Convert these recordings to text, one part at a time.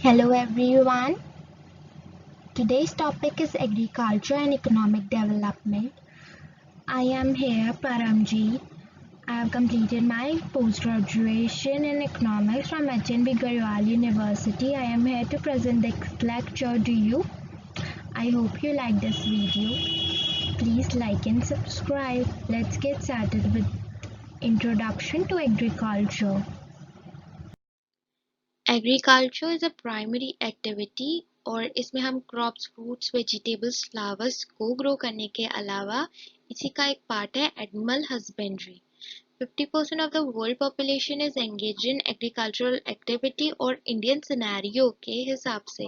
Hello everyone. Today's topic is agriculture and economic development. I am here Paramji. I have completed my post-graduation in economics from HNB Garhwal University. I am here to present this lecture to you. I hope you like this video. Please like and subscribe. Let's get started with introduction to agriculture. Agriculture is a primary activity और इसमें हम crops, fruits, vegetables, flowers को grow करने के अलावा इसी का एक पार्ट है animal husbandry. 50% of the world population is engage in agricultural activity और इंडियन सिनेरियो के हिसाब से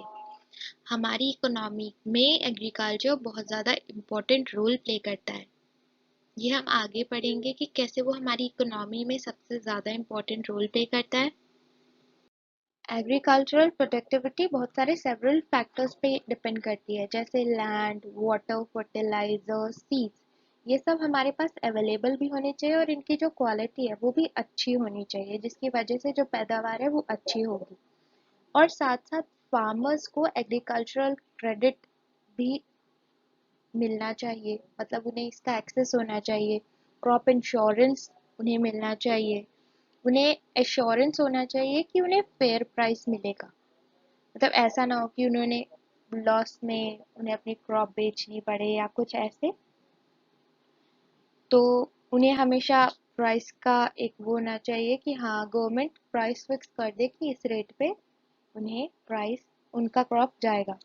हमारी इकोनॉमी में एग्रीकल्चर बहुत ज़्यादा इम्पोर्टेंट रोल प्ले करता है। ये हम आगे पढ़ेंगे कि कैसे वो हमारी इकोनॉमी में सबसे ज़्यादा इम्पोर्टेंट रोल प्ले करता है। एग्रीकल्चरल प्रोडक्टिविटी बहुत सारे सेवरल फैक्टर्स पे डिपेंड करती है, जैसे लैंड, वाटर, फर्टिलाइजर, सीड्स। ये सब हमारे पास अवेलेबल भी होने चाहिए और इनकी जो क्वालिटी है वो भी अच्छी होनी चाहिए, जिसकी वजह से जो पैदावार है वो अच्छी होगी। और साथ साथ फार्मर्स को एग्रीकल्चरल क्रेडिट भी मिलना चाहिए, मतलब उन्हें इसका एक्सेस होना चाहिए। क्रॉप इंश्योरेंस उन्हें मिलना चाहिए। उन्हें एश्योरेंस होना चाहिए कि उन्हें फेयर प्राइस मिलेगा। मतलब ऐसा ना हो कि उन्होंने लॉस में उन्हें अपनी क्रॉप बेचनी पड़े या कुछ ऐसे। तो उन्हें हमेशा प्राइस का एक वो होना चाहिए कि हाँ, गवर्नमेंट प्राइस फिक्स कर दे कि इस रेट पे उन्हें प्राइस उनका क्रॉप जाएगा।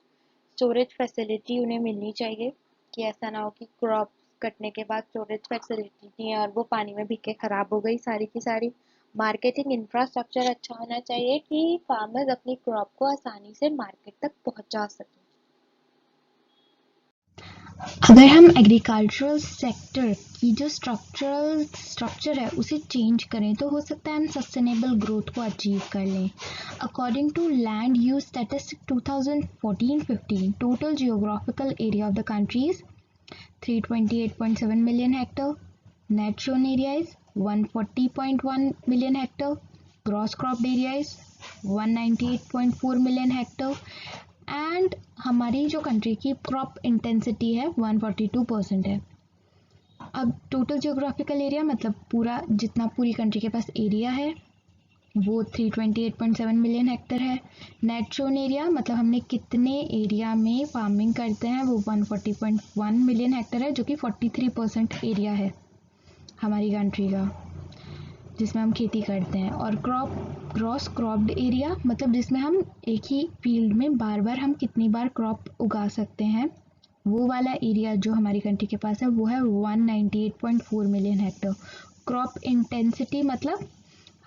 स्टोरेज फैसिलिटी उन्हें मिलनी चाहिए कि ऐसा ना हो कि क्रॉप कटने के बाद स्टोरेज फैसिलिटी नहीं है और वो पानी में भीग के खराब हो गई सारी की सारी। मार्केटिंग इंफ्रास्ट्रक्चर अच्छा होना चाहिए कि फार्मर्स अपनी क्रॉप को आसानी से मार्केट तक पहुंचा सकें। अगर हम एग्रीकल्चरल सेक्टर की जो स्ट्रक्चर है उसे चेंज करें तो हो सकता है हम सस्टेनेबल ग्रोथ को अचीव कर लें। According to land use statistic 2014-15 total geographical area of the country is 328.7 million hectare, net sown area is 140.1 million hectare, gross cropped area is 198.4 million hectare and हमारी जो कंट्री की crop intensity है 142% है। अब total geographical area मतलब पूरा जितना पूरी कंट्री के पास एरिया है वो 328.7 मिलियन हेक्टर है। नेट सोन एरिया मतलब हमने कितने एरिया में फार्मिंग करते हैं वो 140.1 मिलियन हेक्टर है, जो कि 43% एरिया है हमारी कंट्री का जिसमें हम खेती करते हैं। और क्रॉस क्रॉप्ड एरिया मतलब जिसमें हम एक ही फील्ड में बार बार हम कितनी बार क्रॉप उगा सकते हैं, वो वाला एरिया जो हमारी कंट्री के पास है वो है 198.4 मिलियन हेक्टर। क्रॉप इंटेंसिटी मतलब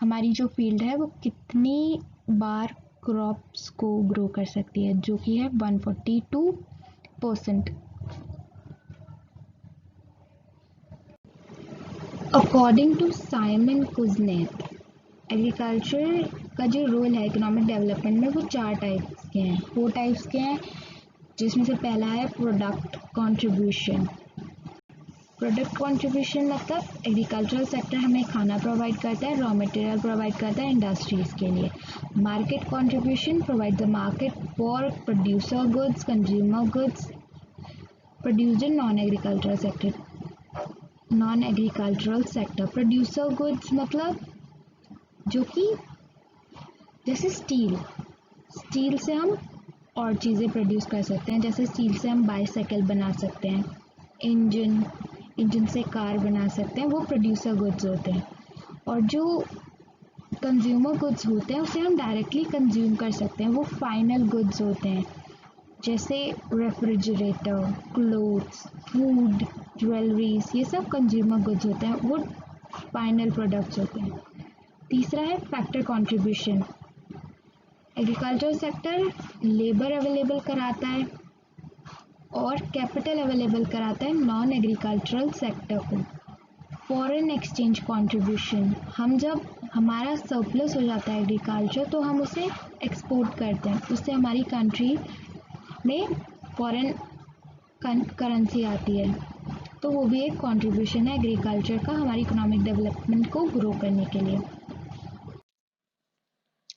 हमारी जो फील्ड है वो कितनी बार क्रॉप्स को ग्रो कर सकती है, जो कि है 142%। According to Simon Kuznets agriculture का जो रोल है इकोनॉमिक डेवलपमेंट में वो 4 टाइप्स के हैं, 4 टाइप्स के हैं, जिसमें से पहला है प्रोडक्ट कंट्रीब्यूशन। प्रोडक्ट कंट्रीब्यूशन मतलब एग्रीकल्चरल सेक्टर हमें खाना प्रोवाइड करता है, रॉ मटेरियल प्रोवाइड करता है इंडस्ट्रीज़ के लिए। Market contribution provide the market for producer goods, consumer goods produced in non agricultural sector. Producer goods मतलब जो कि जैसे स्टील से हम और चीज़ें प्रोड्यूस कर सकते हैं, जैसे स्टील से हम बाईसाइकिल बना सकते हैं, इंजन से कार बना सकते हैं, वो प्रोड्यूसर गुड्स होते हैं। और जो कंज्यूमर गुड्स होते हैं उसे हम डायरेक्टली कंज्यूम कर सकते हैं, वो फाइनल गुड्स होते हैं, जैसे रेफ्रिजरेटर, क्लोथ्स, फूड, ज्वेलरीज, ये सब कंज्यूमर गुड्स होते हैं, वो फाइनल प्रोडक्ट्स होते हैं। तीसरा है factor contribution. Agriculture sector labour available कराता है और कैपिटल अवेलेबल कराता है नॉन एग्रीकल्चरल सेक्टर को। फॉरेन एक्सचेंज कंट्रीब्यूशन, हम जब हमारा सरप्लस हो जाता है एग्रीकल्चर तो हम उसे एक्सपोर्ट करते हैं, उससे हमारी कंट्री में फॉरेन करेंसी आती है, तो वो भी एक कंट्रीब्यूशन है एग्रीकल्चर का हमारी इकोनॉमिक डेवलपमेंट को ग्रो करने के लिए।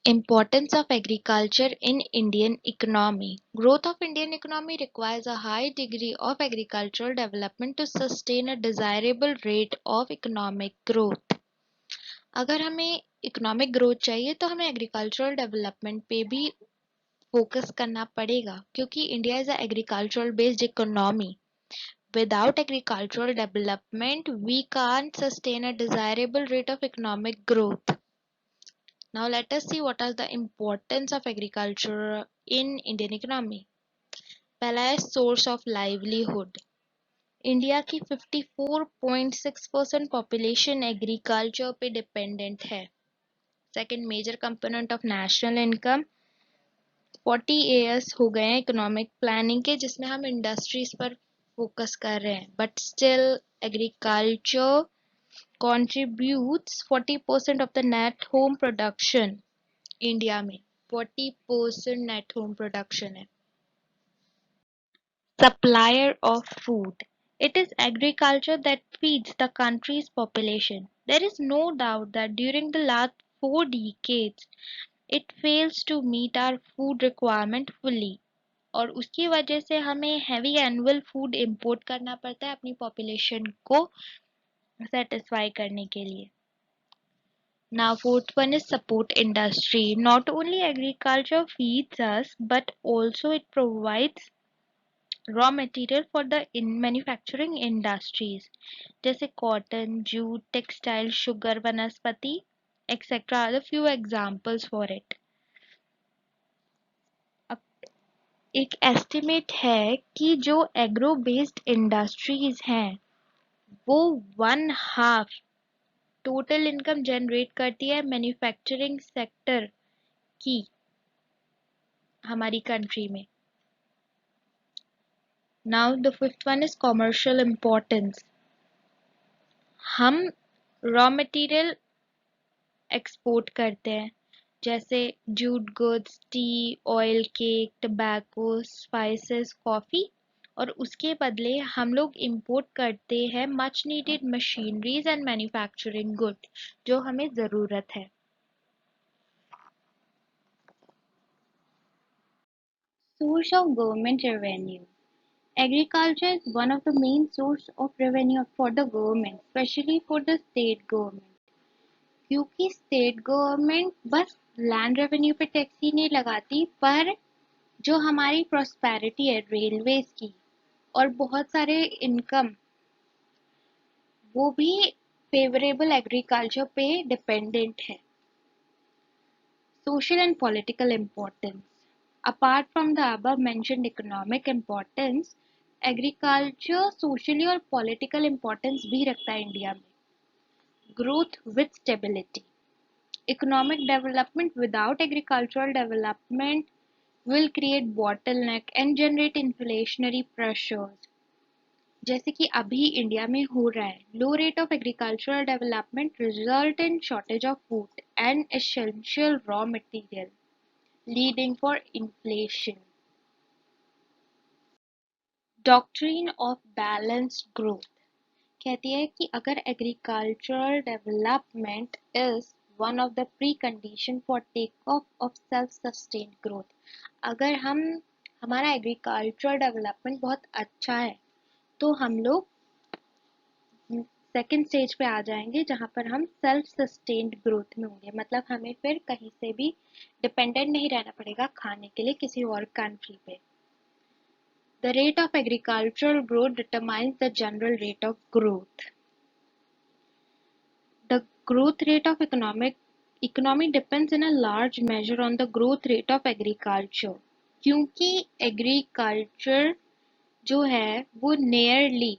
Importance of agriculture in Indian economy. Growth of Indian economy requires a high degree of agricultural development to sustain a desirable rate of economic growth. अगर हमें इकोनॉमिक ग्रोथ चाहिए तो हमें एग्रीकल्चरल डेवलपमेंट पे भी फोकस करना पड़ेगा क्योंकि India is a agricultural based economy. Without agricultural development, we can't sustain a desirable rate of economic growth. Now let us see what are the importance of agriculture in Indian economy. पहला है source of livelihood. India की 54.6% population agriculture पे dependent है. Second major component of national income. 40 AS हो गए हैं economic planning के जिसमें हम इंडस्ट्रीज पर फोकस कर रहे हैं but still agriculture contributes 40% of the net home production. India में 40% नेट होम प्रोडक्शन है. Supplier of food. It is agriculture that feeds the country's population. There is no doubt that during the last 4 decades, it fails to meet our food requirement fully. और उसकी वजह से हमें heavy annual food import करना पड़ता है अपनी population को सेटिस्फाई करने के लिए. Now, fourth one is support industry. Not only agriculture feeds us, but also it provides raw material for the manufacturing industries. जैसे cotton, jute, textile, sugar, वनस्पति, etc. are the few examples for it. अब एक estimate है कि जो agro based industries हैं वो 1/2 total income generate करती है मैन्युफैक्चरिंग सेक्टर की हमारी कंट्री में. Now the fifth one is commercial importance. हम रॉ मटेरियल एक्सपोर्ट करते हैं जैसे jute goods, T, oil, cake, tobacco, spices, coffee और उसके बदले हम लोग इंपोर्ट करते हैं much needed machineries and manufacturing good जो हमें ज़रूरत है. Source of government revenue. Agriculture is one of the main source of revenue for the government, especially for the state government. क्योंकि स्टेट गवर्नमेंट बस लैंड रेवेन्यू पे tax ही नहीं लगाती पर जो हमारी प्रॉस्पेरिटी है रेलवेज की और बहुत सारे इनकम वो भी फेवरेबल एग्रीकल्चर पे डिपेंडेंट है. Social and political importance. Apart from the above mentioned economic importance agriculture socially और पॉलिटिकल इम्पोर्टेंस भी रखता है इंडिया में. Growth with stability. Economic development without agricultural development will create bottleneck and generate inflationary pressures. जैसे कि अभी India में हो रहा है. Low rate of agricultural development result in shortage of food and essential raw material leading for inflation. Doctrine of balanced growth कहती है कि अगर agricultural development is one of the precondition for takeoff of self-sustained growth. अगर हमारा agricultural development बहुत अच्छा है तो हम लोग सेकेंड स्टेज पे आ जाएंगे जहां पर हम सेल्फ सस्टेन्ड ग्रोथ में होंगे. मतलब हमें फिर कहीं से भी डिपेंडेंट नहीं रहना पड़ेगा खाने के लिए किसी और कंट्री पे. The rate of agricultural growth determines the general rate of growth. The growth rate of economy depends in a large measure on the growth rate of agriculture. क्योंकि एग्रीकल्चर जो है वो नियरली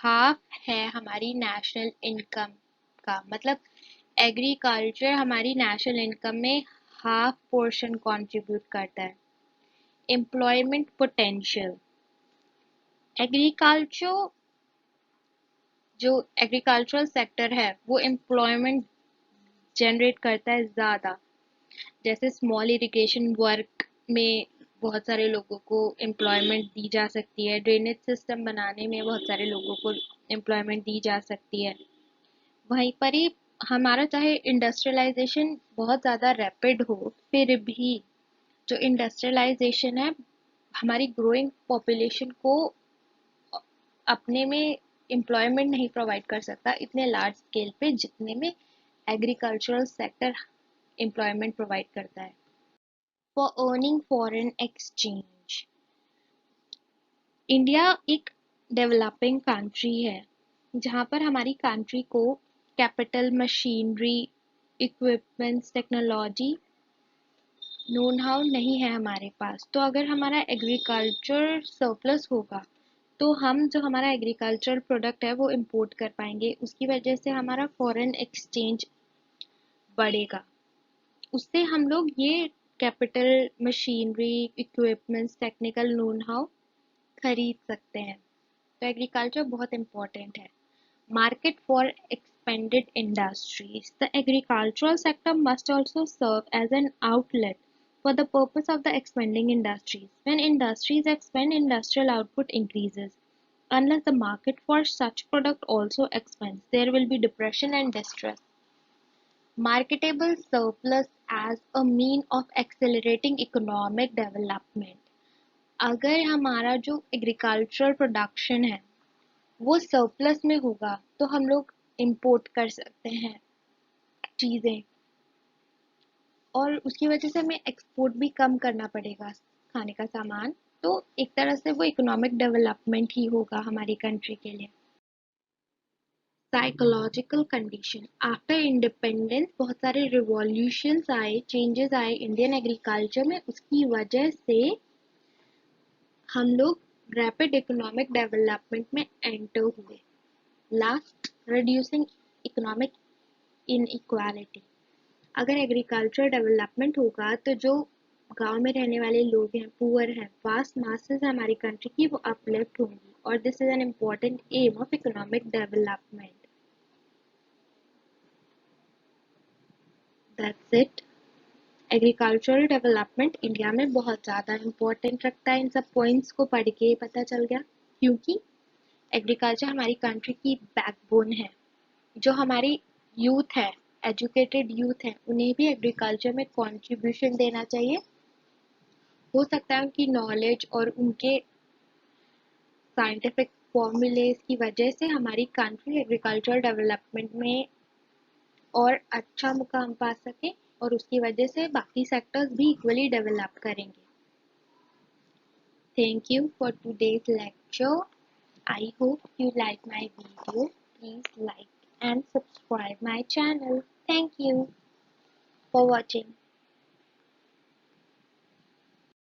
हाफ है हमारी national income का. मतलब agriculture हमारी national income में हाफ पोर्शन कंट्रीब्यूट करता है. Employment potential. एग्रीकल्चर जो एग्रीकल्चरल सेक्टर है वो एम्प्लॉयमेंट जनरेट करता है ज़्यादा. जैसे स्मॉल इरिगेशन वर्क में बहुत सारे लोगों को एम्प्लॉयमेंट दी जा सकती है. ड्रेनेज सिस्टम बनाने में बहुत सारे लोगों को एम्प्लॉयमेंट दी जा सकती है. वहीं पर ही हमारा चाहे इंडस्ट्रियलाइजेशन बहुत ज़्यादा रैपिड हो, फिर भी जो इंडस्ट्रियलाइजेशन है हमारी ग्रोइंग पॉपुलेशन को अपने में एम्प्लॉयमेंट नहीं प्रोवाइड कर सकता इतने लार्ज स्केल पे जितने में एग्रीकल्चरल सेक्टर एम्प्लॉयमेंट प्रोवाइड करता है। For earning foreign exchange, India एक डेवलपिंग कंट्री है जहाँ पर हमारी कंट्री को capital, machinery, equipments, technology, known how नहीं है हमारे पास। तो अगर हमारा एग्रीकल्चर सरप्लस होगा तो हम जो हमारा एग्रीकल्चर प्रोडक्ट है वो इंपोर्ट कर पाएंगे, उसकी वजह से हमारा फॉरेन एक्सचेंज बढ़ेगा। उससे हम लोग ये capital, machinery, equipments, technical known how खरीद सकते हैं। तो एग्रीकल्चर बहुत इंपॉर्टेंट है। Market for expanded industries. The agricultural sector must also serve as an outlet for the purpose of the expanding industries. When industries expand, industrial output increases. Unless the market for such product also expands, there will be depression and distress. Marketable surplus as a mean of accelerating economic development. अगर हमारा जो agricultural production है वो surplus में होगा तो हम लोग इंपोर्ट कर सकते हैं चीज़ें, और उसकी वजह से हमें एक्सपोर्ट भी कम करना पड़ेगा खाने का सामान। तो एक तरह से वो इकोनॉमिक डेवलपमेंट ही होगा हमारी कंट्री के लिए। साइकोलॉजिकल कंडीशन, आफ्टर इंडिपेंडेंस बहुत सारे रिवॉल्यूशंस आए, चेंजेस आए इंडियन एग्रीकल्चर में, उसकी वजह से हम लोग रैपिड इकोनॉमिक डेवलपमेंट में एंटर हुए। Last, reducing economic inequality. अगर एग्रीकल्चर डेवलपमेंट होगा तो जो गांव में रहने वाले लोग हैं, पुअर हैं, वास्ट मासेस हमारी कंट्री की, वो अपलिफ्ट होंगी, और this is an important aim of economic development. That's it. Agricultural development India में बहुत ज़्यादा इम्पोर्टेंट रखता है। इन सब पॉइंट्स को पढ़ के पता चल गया, क्योंकि एग्रीकल्चर हमारी कंट्री की बैकबोन है। जो हमारी यूथ है, एजुकेटेड यूथ है, उन्हें भी एग्रीकल्चर में कंट्रीब्यूशन देना चाहिए। हो सकता है उनकी नॉलेज और उनके साइंटिफिक फॉर्मूलेज की वजह से हमारी कंट्री एग्रीकल्चर डेवलपमेंट में और अच्छा मुकाम पा सके, और उसकी वजह से बाकी सेक्टर्स भी इक्वली डेवलप करेंगे। Thank you for today's lecture. I hope you like my video. Please like and subscribe my channel. Thank you for watching.